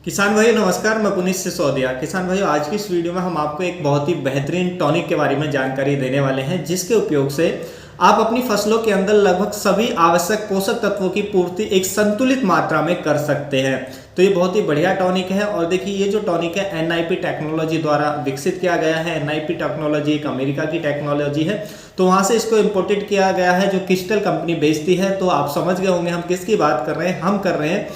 किसान भाइयों नमस्कार। मैं पुनीत सिसोदिया। किसान भाइयों, आज की इस वीडियो में हम आपको एक बहुत ही बेहतरीन टॉनिक के बारे में जानकारी देने वाले हैं, जिसके उपयोग से आप अपनी फसलों के अंदर लगभग सभी आवश्यक पोषक तत्वों की पूर्ति एक संतुलित मात्रा में कर सकते हैं। तो ये बहुत ही बढ़िया टॉनिक है। और देखिए, ये जो टॉनिक है एनआईपी टेक्नोलॉजी द्वारा विकसित किया गया है। एनआईपी टेक्नोलॉजी एक अमेरिका की टेक्नोलॉजी है, तो वहां से इसको इम्पोर्टेड किया गया है, जो क्रिस्टल कंपनी बेचती है। तो आप समझ गए होंगे हम किसकी बात कर रहे हैं। हम कर रहे हैं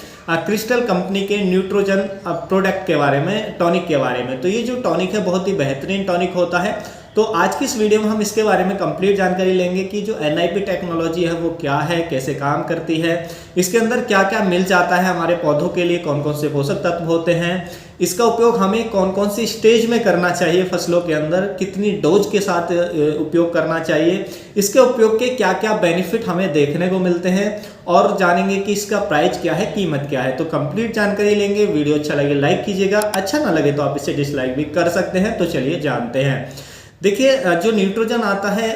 क्रिस्टल कंपनी के न्यूट्रोजन प्रोडक्ट के बारे में, टॉनिक के बारे में। तो ये जो टॉनिक है बहुत ही बेहतरीन टॉनिक होता है। तो आज की इस वीडियो में हम इसके बारे में कंप्लीट जानकारी लेंगे कि जो एनआईपी टेक्नोलॉजी है वो क्या है, कैसे काम करती है, इसके अंदर क्या क्या मिल जाता है हमारे पौधों के लिए, कौन कौन से पोषक तत्व होते हैं, इसका उपयोग हमें कौन कौन सी स्टेज में करना चाहिए फसलों के अंदर, कितनी डोज के साथ उपयोग करना चाहिए, इसके उपयोग के क्या क्या बेनिफिट हमें देखने को मिलते हैं, और जानेंगे कि इसका प्राइस क्या है, कीमत क्या है। तो कंप्लीट जानकारी लेंगे। वीडियो अच्छा लगे लाइक कीजिएगा, अच्छा ना लगे तो आप इसे डिसलाइक भी कर सकते हैं। तो चलिए जानते हैं। देखिए, जो न्यूट्रोजन आता है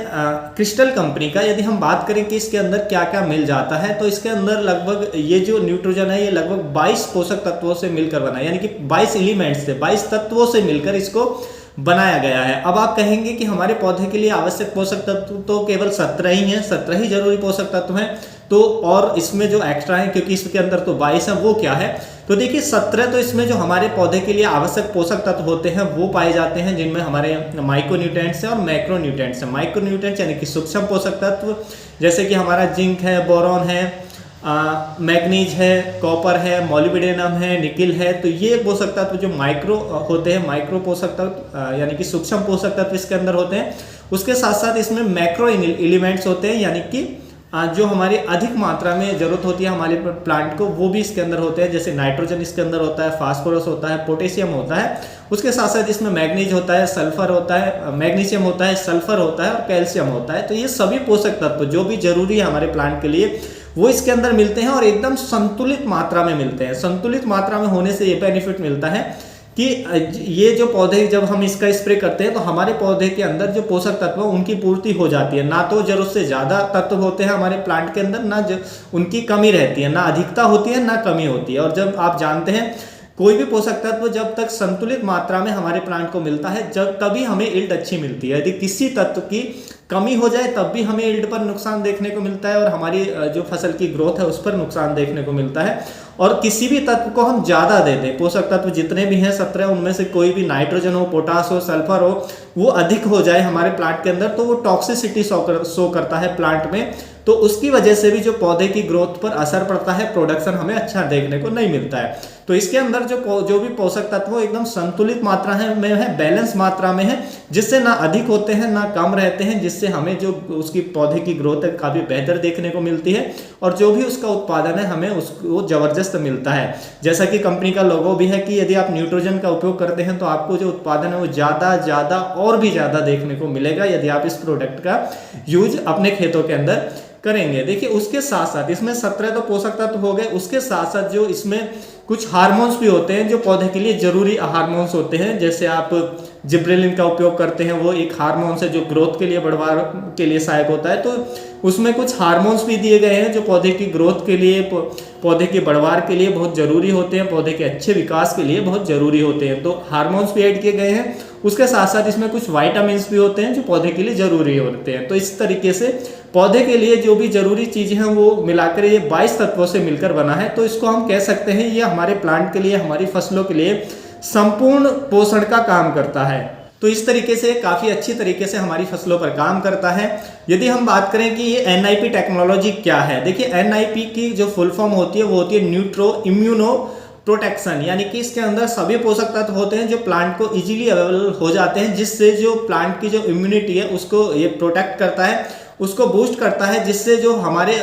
क्रिस्टल कंपनी का, यदि हम बात करें कि इसके अंदर क्या क्या मिल जाता है, तो इसके अंदर लगभग ये जो न्यूट्रोजन है ये लगभग 22 पोषक तत्वों से मिलकर बना है, यानी कि 22 एलिमेंट्स से, 22 तत्वों से मिलकर इसको बनाया गया है। अब आप कहेंगे कि हमारे पौधे के लिए आवश्यक पोषक तत्व तो केवल 17 ही हैं, 17 ही जरूरी पोषक तत्व हैं। तो और इसमें जो एक्स्ट्रा है, क्योंकि इसके अंदर तो 22 है, वो क्या है, तो देखिए 17 तो इसमें जो हमारे पौधे के लिए आवश्यक पोषक तत्व होते हैं वो पाए जाते हैं, जिनमें हमारे माइक्रोन्यूट्रिएंट्स हैं और मैक्रोन्यूट्रिएंट्स हैं। माइक्रोन्यूट्रिएंट्स यानी कि सूक्ष्म पोषक तत्व, जैसे कि हमारा जिंक है, बोरॉन है, मैग्नीज है, कॉपर है, मॉलिब्डेनम है, निकिल है। तो ये पोषक तत्व जो माइक्रो होते हैं, माइक्रो पोषक तत्व यानी कि सूक्ष्म पोषक तत्व इसके अंदर होते हैं। उसके साथ साथ इसमें मैक्रो एलिमेंट्स होते हैं, यानी कि जो हमारी अधिक मात्रा में जरूरत होती है हमारे प्लांट को, वो भी इसके अंदर होते हैं। जैसे नाइट्रोजन इसके अंदर होता है, फास्फोरस होता है, पोटेशियम होता है। उसके साथ साथ इसमें मैग्नीज होता है, सल्फर होता है, मैग्नीशियम होता है, सल्फर होता है और कैल्शियम होता है। तो ये सभी पोषक तत्व जो भी जरूरी है हमारे प्लांट के लिए वो इसके अंदर मिलते हैं और एकदम संतुलित मात्रा में मिलते हैं। संतुलित मात्रा में होने से ये बेनिफिट मिलता है कि ये जो पौधे, जब हम इसका स्प्रे करते हैं तो हमारे पौधे के अंदर जो पोषक तत्व उनकी पूर्ति हो जाती है। ना तो जरूरत से ज्यादा तत्व होते हैं हमारे प्लांट के अंदर, ना उनकी कमी रहती है, ना अधिकता होती है ना कमी होती है। और जब आप जानते हैं कोई भी पोषक तत्व जब तक संतुलित मात्रा में हमारे प्लांट को मिलता है, जब तभी हमें यील्ड अच्छी मिलती है। यदि किसी तत्व की कमी हो जाए तब भी हमें यील्ड पर नुकसान देखने को मिलता है और हमारी जो फसल की ग्रोथ है उस पर नुकसान देखने को मिलता है। और किसी भी तत्व को हम ज्यादा दे दें, पोषक तत्व जितने भी हैं 17, उनमें से कोई भी नाइट्रोजन हो, पोटास हो, सल्फर हो, वो अधिक हो जाए हमारे प्लांट के अंदर, तो वो टॉक्सिसिटी शो करता है प्लांट में। तो उसकी वजह से भी जो पौधे की ग्रोथ पर असर पड़ता है, प्रोडक्शन हमें अच्छा देखने को नहीं मिलता है। तो इसके अंदर जो भी पोषक तत्व एकदम संतुलित मात्रा में है, बैलेंस मात्रा में है, जिससे ना अधिक होते हैं ना कम रहते हैं, जिससे हमें जो उसकी पौधे की ग्रोथ है काफी बेहतर देखने को मिलती है और जो भी उसका उत्पादन है हमें उसको जबरदस्त मिलता है। जैसा कि कंपनी का लोगो भी है कि यदि आप न्यूट्रोजन का उपयोग करते हैं तो आपको जो उत्पादन है वो ज्यादा और भी ज्यादा देखने को मिलेगा यदि आप इस प्रोडक्ट का यूज अपने खेतों के अंदर करेंगे। देखिए, उसके साथ साथ इसमें 17 तो पोषक तत्व हो गए, उसके साथ साथ जो इसमें कुछ हार्मोन्स भी होते हैं जो पौधे के लिए जरूरी हार्मोन्स होते हैं। जैसे आप जिब्रेलिन का उपयोग करते हैं, वो एक हार्मोन्स है जो ग्रोथ के लिए, बढ़वार के लिए सहायक होता है। तो उसमें कुछ हार्मोन्स भी दिए गए हैं जो पौधे की ग्रोथ के लिए, पौधे की बढ़वार के लिए बहुत जरूरी होते हैं, पौधे के अच्छे विकास के लिए बहुत जरूरी होते हैं। तो हार्मोन्स भी ऐड किए गए हैं। उसके साथ साथ इसमें कुछ विटामिन्स भी होते हैं जो पौधे के लिए जरूरी होते हैं। तो इस तरीके से पौधे के लिए जो भी जरूरी चीजें हैं वो मिलाकर ये 22 तत्वों से मिलकर बना है। तो इसको हम कह सकते हैं ये हमारे प्लांट के लिए, हमारी फसलों के लिए संपूर्ण पोषण का काम करता है। तो इस तरीके से काफी अच्छी तरीके से हमारी फसलों पर काम करता है। यदि हम बात करें कि ये एनआईपी टेक्नोलॉजी क्या है, देखिए एनआईपी की जो फुल फॉर्म होती है वो होती है न्यूट्रो इम्यूनो प्रोटेक्शन, यानी कि इसके अंदर सभी पोषक तत्व होते हैं जो प्लांट को इजीली अवेलेबल हो जाते हैं, जिससे जो प्लांट की जो इम्यूनिटी है उसको ये प्रोटेक्ट करता है, उसको बूस्ट करता है, जिससे जो हमारे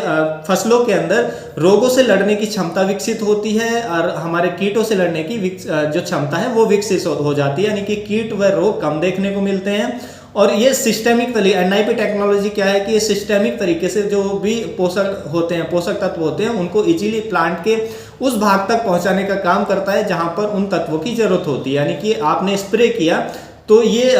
फसलों के अंदर रोगों से लड़ने की क्षमता विकसित होती है और हमारे कीटों से लड़ने की जो क्षमता है वो विकसित हो जाती है, यानी कि कीट व रोग कम देखने को मिलते हैं। और ये सिस्टेमिक एनआईपी टेक्नोलॉजी क्या है कि ये सिस्टेमिक तरीके से जो भी पोषक होते हैं, पोषक तत्व होते हैं, उनको इजीली प्लांट के उस भाग तक पहुंचाने का काम करता है जहां पर उन तत्वों की जरूरत होती है। यानी कि आपने स्प्रे किया तो ये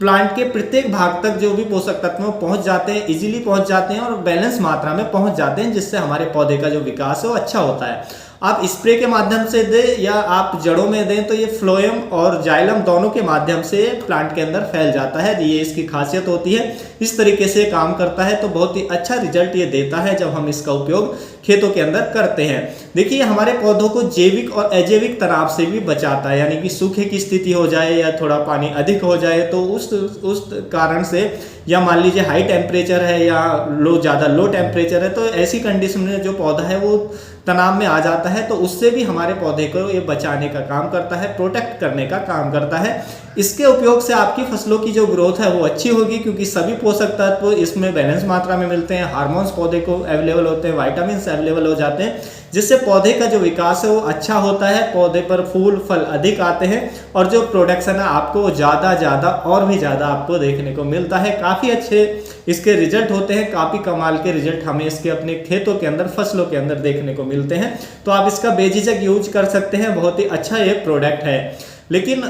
प्लांट के प्रत्येक भाग तक जो भी पोषक तत्व पहुंच जाते हैं, इजीली पहुंच जाते हैं और बैलेंस मात्रा में पहुंच जाते हैं, जिससे हमारे पौधे का जो विकास है वो अच्छा होता है। आप स्प्रे के माध्यम से दें या आप जड़ों में दें तो ये फ्लोएम और जाइलम दोनों के माध्यम से प्लांट के अंदर फैल जाता है। ये इसकी खासियत होती है, इस तरीके से काम करता है। तो बहुत ही अच्छा रिजल्ट ये देता है जब हम इसका उपयोग खेतों के अंदर करते हैं। देखिए हमारे पौधों को जैविक और अजैविक तनाव से भी बचाता है, यानी कि सूखे की स्थिति हो जाए या थोड़ा पानी अधिक हो जाए तो उस कारण से, या मान लीजिए हाई टेम्परेचर है या ज़्यादा लो टेम्परेचर है, तो ऐसी कंडीशन में जो पौधा है वो तनाव में आ जाता है, तो उससे भी हमारे पौधे को ये बचाने का काम करता है, प्रोटेक्ट करने का काम करता है। इसके उपयोग से आपकी फसलों की जो ग्रोथ है वो अच्छी होगी, क्योंकि सभी पोषक तत्व इसमें बैलेंस मात्रा में मिलते हैं, हार्मोन्स पौधे को अवेलेबल होते हैं, विटामिन अवेलेबल हो जाते हैं, जिससे पौधे का जो विकास है वो अच्छा होता है, पौधे पर फूल फल अधिक आते हैं और जो प्रोडक्शन है आपको ज़्यादा और भी ज़्यादा आपको देखने को मिलता है। काफ़ी अच्छे इसके रिजल्ट होते हैं, काफ़ी कमाल के रिजल्ट हमें इसके अपने खेतों के अंदर, फसलों के अंदर देखने को मिलते हैं। तो आप इसका बेझिझक यूज कर सकते हैं, बहुत ही अच्छा ये प्रोडक्ट है। लेकिन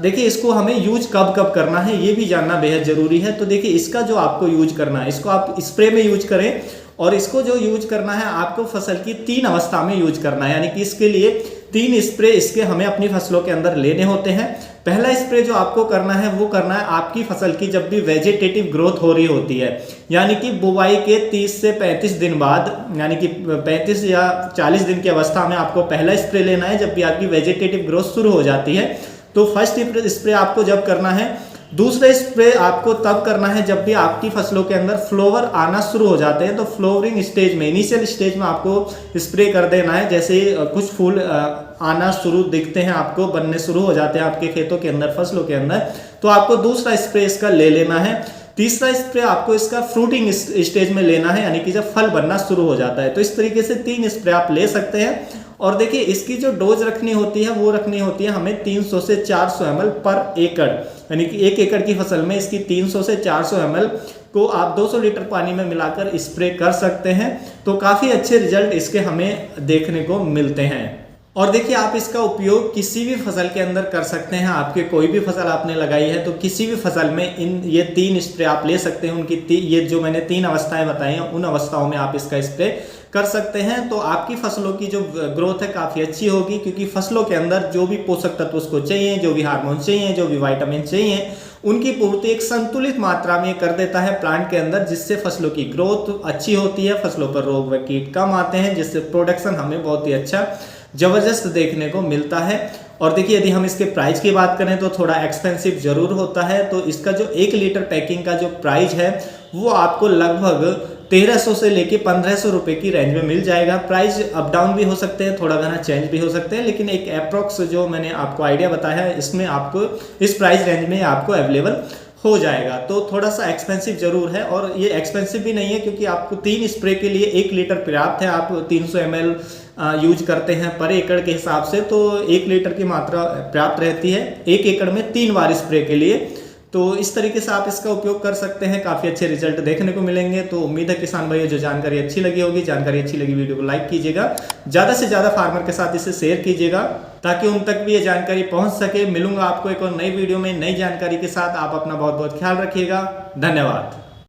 देखिए इसको हमें यूज कब करना है ये भी जानना बेहद ज़रूरी है। तो देखिए इसका जो आपको यूज करना है, इसको आप स्प्रे में यूज करें, और इसको जो यूज करना है आपको फसल की 3 अवस्था में यूज करना है, यानी कि इसके लिए 3 स्प्रे इसके हमें अपनी फसलों के अंदर लेने होते हैं। पहला स्प्रे जो आपको करना है वो करना है आपकी फसल की जब भी वेजिटेटिव ग्रोथ हो रही होती है, यानी कि बुवाई के 30 से 35 दिन बाद, यानी कि 35 या 40 दिन की अवस्था में आपको पहला स्प्रे लेना है, जब भी आपकी वेजिटेटिव ग्रोथ शुरू हो जाती है। तो फर्स्ट स्प्रे आपको जब करना है। दूसरा स्प्रे आपको तब करना है जब भी आपकी फसलों के अंदर फ्लावर आना शुरू हो जाते हैं। तो फ्लावरिंग स्टेज में, इनिशियल स्टेज में आपको स्प्रे कर देना है। जैसे कुछ फूल आना शुरू दिखते हैं, आपको बनने शुरू हो जाते हैं आपके खेतों के अंदर, फसलों के अंदर, तो आपको दूसरा स्प्रे इसका ले लेना है। तीसरा स्प्रे आपको इसका फ्रूटिंग स्टेज में लेना है, यानी कि जब फल बनना शुरू हो जाता है। तो इस तरीके से 3 स्प्रे आप ले सकते हैं। और देखिए इसकी जो डोज रखनी होती है वो रखनी होती है हमें 300 से 400 ml पर एकड़, यानी कि 1 एकड़ की फसल में इसकी 300 से 400 ml को आप 200 लीटर पानी में मिलाकर स्प्रे कर सकते हैं। तो काफ़ी अच्छे रिजल्ट इसके हमें देखने को मिलते हैं। और देखिए आप इसका उपयोग किसी भी फसल के अंदर कर सकते हैं। आपके कोई भी फसल आपने लगाई है तो किसी भी फसल में ये 3 स्प्रे आप ले सकते हैं। उनकी ये जो मैंने 3 अवस्थाएं बताई हैं, उन अवस्थाओं में आप इसका स्प्रे कर सकते हैं। तो आपकी फसलों की जो ग्रोथ है काफ़ी अच्छी होगी, क्योंकि फसलों के अंदर जो भी पोषक तत्व उसको चाहिए, जो भी हार्मोन चाहिए, जो भी विटामिन चाहिए, उनकी पूर्ति एक संतुलित मात्रा में कर देता है प्लांट के अंदर, जिससे फसलों की ग्रोथ अच्छी होती है, फसलों पर रोग व कीट कम आते हैं, जिससे प्रोडक्शन हमें बहुत ही अच्छा जबरदस्त देखने को मिलता है। और देखिए यदि हम इसके प्राइस की बात करें तो थोड़ा एक्सपेंसिव जरूर होता है। तो इसका जो 1 लीटर पैकिंग का जो प्राइस है वो आपको लगभग 1300 से लेके 1500 रुपए की रेंज में मिल जाएगा। प्राइस अप डाउन भी हो सकते हैं, थोड़ा घना चेंज भी हो सकते हैं, लेकिन एक अप्रॉक्स जो मैंने आपको आइडिया बताया है इसमें आपको इस प्राइस रेंज में आपको अवेलेबल हो जाएगा। तो थोड़ा सा एक्सपेंसिव जरूर है, और ये एक्सपेंसिव भी नहीं है क्योंकि आपको 3 स्प्रे के लिए 1 लीटर पर्याप्त है। आप 300 ml यूज करते हैं पर एकड़ के हिसाब से, तो 1 लीटर की मात्रा पर्याप्त रहती है 1 एकड़ में 3 बार स्प्रे के लिए। तो इस तरीके से आप इसका उपयोग कर सकते हैं, काफ़ी अच्छे रिजल्ट देखने को मिलेंगे। तो उम्मीद है किसान भाइयों जो जानकारी अच्छी लगी होगी, जानकारी अच्छी लगी वीडियो को लाइक कीजिएगा, ज़्यादा से ज़्यादा फार्मर के साथ इसे शेयर कीजिएगा ताकि उन तक भी ये जानकारी पहुंच सके। मिलूंगा आपको एक और नई वीडियो में नई जानकारी के साथ। आप अपना बहुत बहुत ख्याल रखिएगा। धन्यवाद।